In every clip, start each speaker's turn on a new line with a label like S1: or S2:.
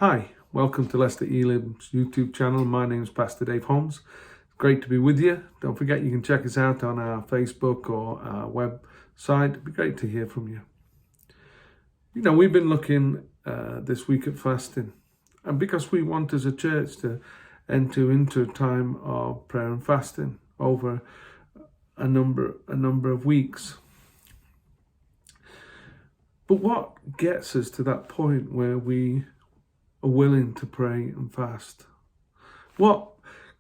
S1: Hi, welcome to Leicester Elim's YouTube channel. My name is Pastor Dave Holmes. Great to be with you. Don't forget you can check us out on our Facebook or our website. It'd be great to hear from you. You know, we've been looking this week at fasting, and because we want as a church to enter into a time of prayer and fasting over a number of weeks. But what gets us to that point where we are willing to pray and fast? What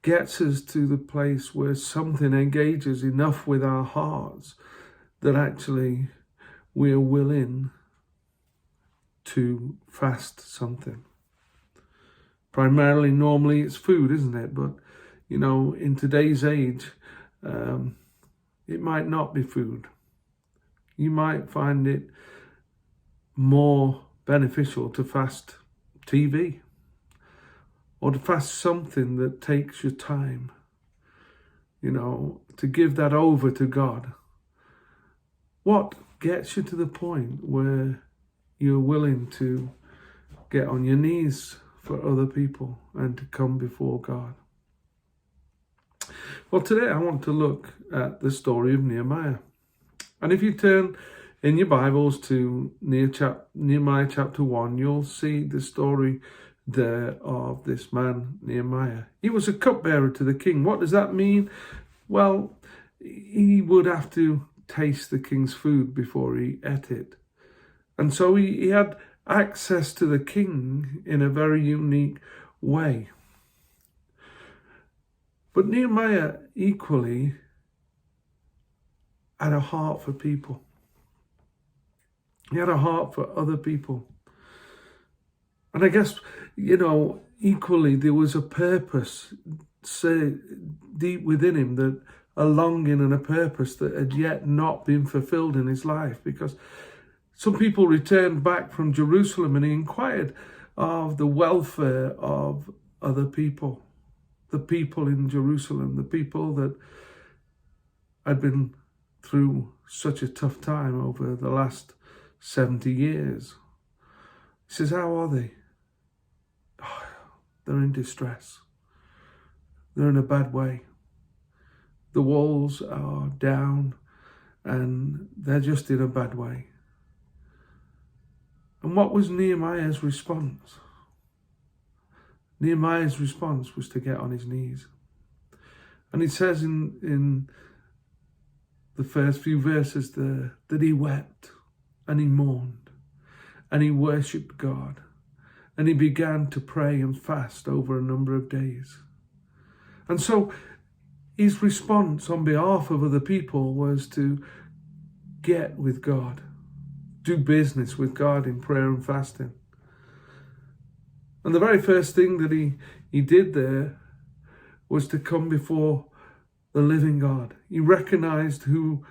S1: gets us to the place where something engages enough with our hearts that actually we are willing to fast something? Primarily, normally it's food, isn't it? But, you know, in today's age, it might not be food. You might find it more beneficial to fast TV, or to fast something that takes your time, you know, to give that over to God. What gets you to the point where you're willing to get on your knees for other people and to come before God? Well, today I want to look at the story of Nehemiah. And if you turn in your Bibles to Nehemiah chapter 1, you'll see the story there of this man, Nehemiah. He was a cupbearer to the king. What does that mean? Well, he would have to taste the king's food before he ate it. And so he had access to the king in a very unique way. But Nehemiah equally had a heart for people. He had a heart for other people. And I guess, you know, equally there was a purpose, say, deep within him, that a longing and a purpose that had yet not been fulfilled in his life. Because some people returned back from Jerusalem and he inquired of the welfare of other people, the people in Jerusalem, the people that had been through such a tough time over the last 70 years. He says, how are they? Oh, they're in distress. They're in a bad way. The walls are down and they're just in a bad way. And what was Nehemiah's response? Nehemiah's response was to get on his knees. And it says in the first few verses there that he wept and he mourned and he worshipped God and he began to pray and fast over a number of days. And so his response on behalf of other people was to get with God, do business with God in prayer and fasting. And the very first thing that he did there was to come before the living God. He recognized who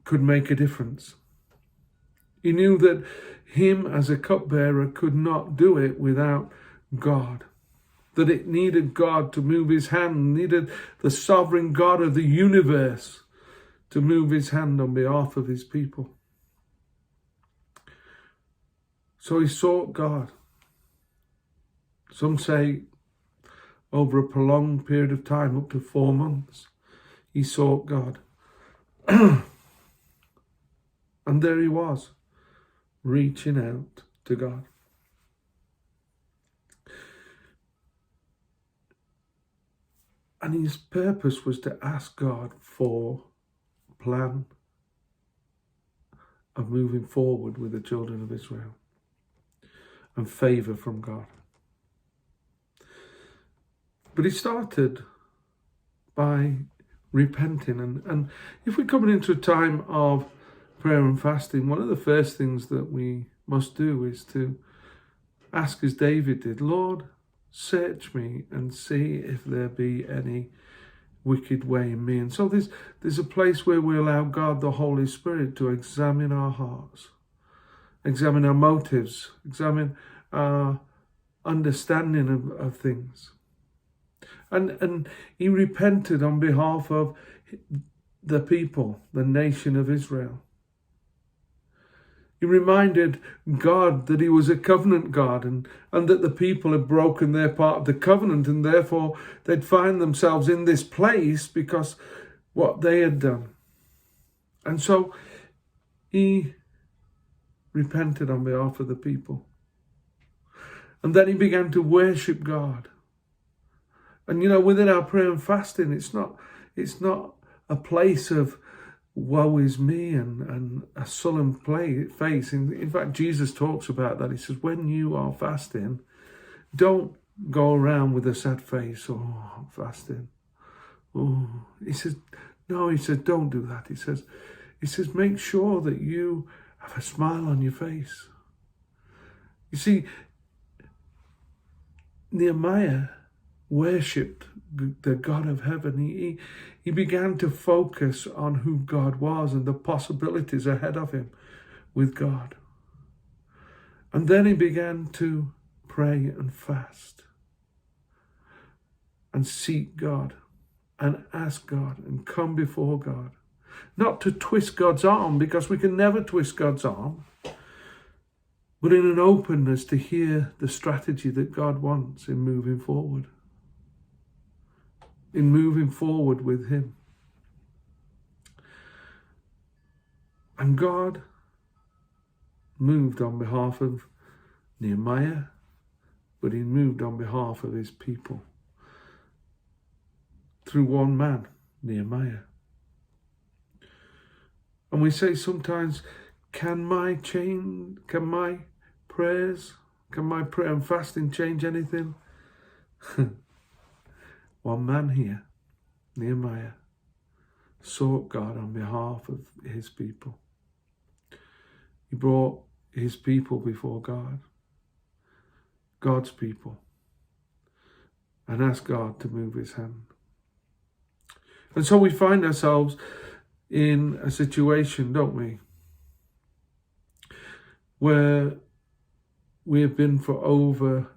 S1: could make a difference. He knew that him as a cupbearer could not do it without God. That it needed God to move his hand, needed the sovereign God of the universe to move his hand on behalf of his people. So he sought God. Some say over a prolonged period of time, up to 4 months, he sought God. And there he was, reaching out to God. And his purpose was to ask God for a plan of moving forward with the children of Israel and favour from God. But he started by repenting. And if we're coming into a time of prayer and fasting, one of the first things that we must do is to ask, as David did, Lord, search me and see if there be any wicked way in me. And so there's a place where we allow God, the Holy Spirit, to examine our hearts, examine our motives, examine our understanding of things. And he repented on behalf of the people, the nation of Israel. He reminded God that he was a covenant God, and that the people had broken their part of the covenant, and therefore they'd find themselves in this place because what they had done. And so he repented on behalf of the people. And then he began to worship God. And within our prayer and fasting, it's not a place of woe is me and a sullen face. In fact, Jesus talks about that. He says, when you are fasting, don't go around with a sad face. Oh, I'm fasting. Oh, he says, no, he says, don't do that. He says, make sure that you have a smile on your face. You see, Nehemiah worshipped the God of heaven. He began to focus on who God was and the possibilities ahead of him with God. And then he began to pray and fast and seek God and ask God and come before God. Not to twist God's arm, because we can never twist God's arm, but in an openness to hear the strategy that God wants in moving forward. In moving forward with him. And God moved on behalf of Nehemiah, but he moved on behalf of his people through one man, Nehemiah. And we say sometimes, can my prayer and fasting change anything? One man here, Nehemiah, sought God on behalf of his people. He brought his people before God, God's people, and asked God to move his hand. And so we find ourselves in a situation, don't we, where we have been for over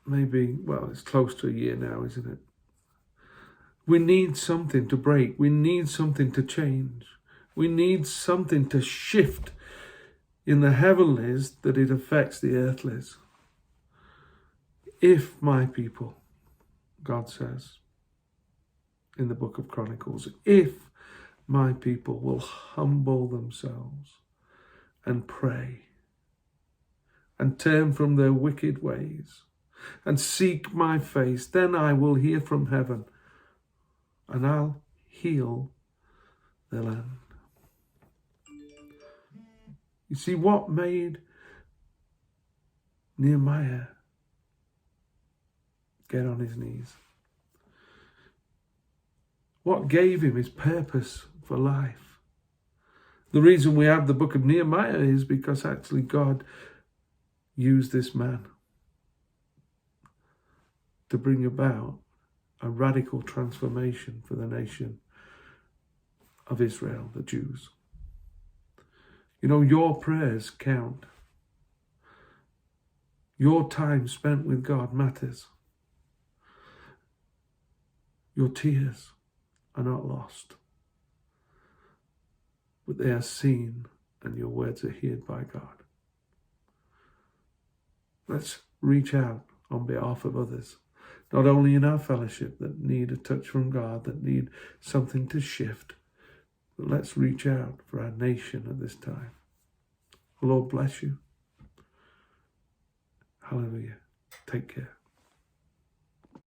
S1: it's close to a year now, isn't it? We need something to break. We need something to change. We need something to shift in the heavenlies that it affects the earthlies. If my people, God says in the book of Chronicles, if my people will humble themselves and pray and turn from their wicked ways and seek my face, then I will hear from heaven and I'll heal the land. You see, what made Nehemiah get on his knees? What gave him his purpose for life? The reason we have the book of Nehemiah is because actually God used this man to bring about a radical transformation for the nation of Israel, the Jews. Your prayers count. Your time spent with God matters. Your tears are not lost, but they are seen and your words are heard by God. Let's reach out on behalf of others, not only in our fellowship that need a touch from God, that need something to shift, but let's reach out for our nation at this time. The Lord bless you. Hallelujah. Take care.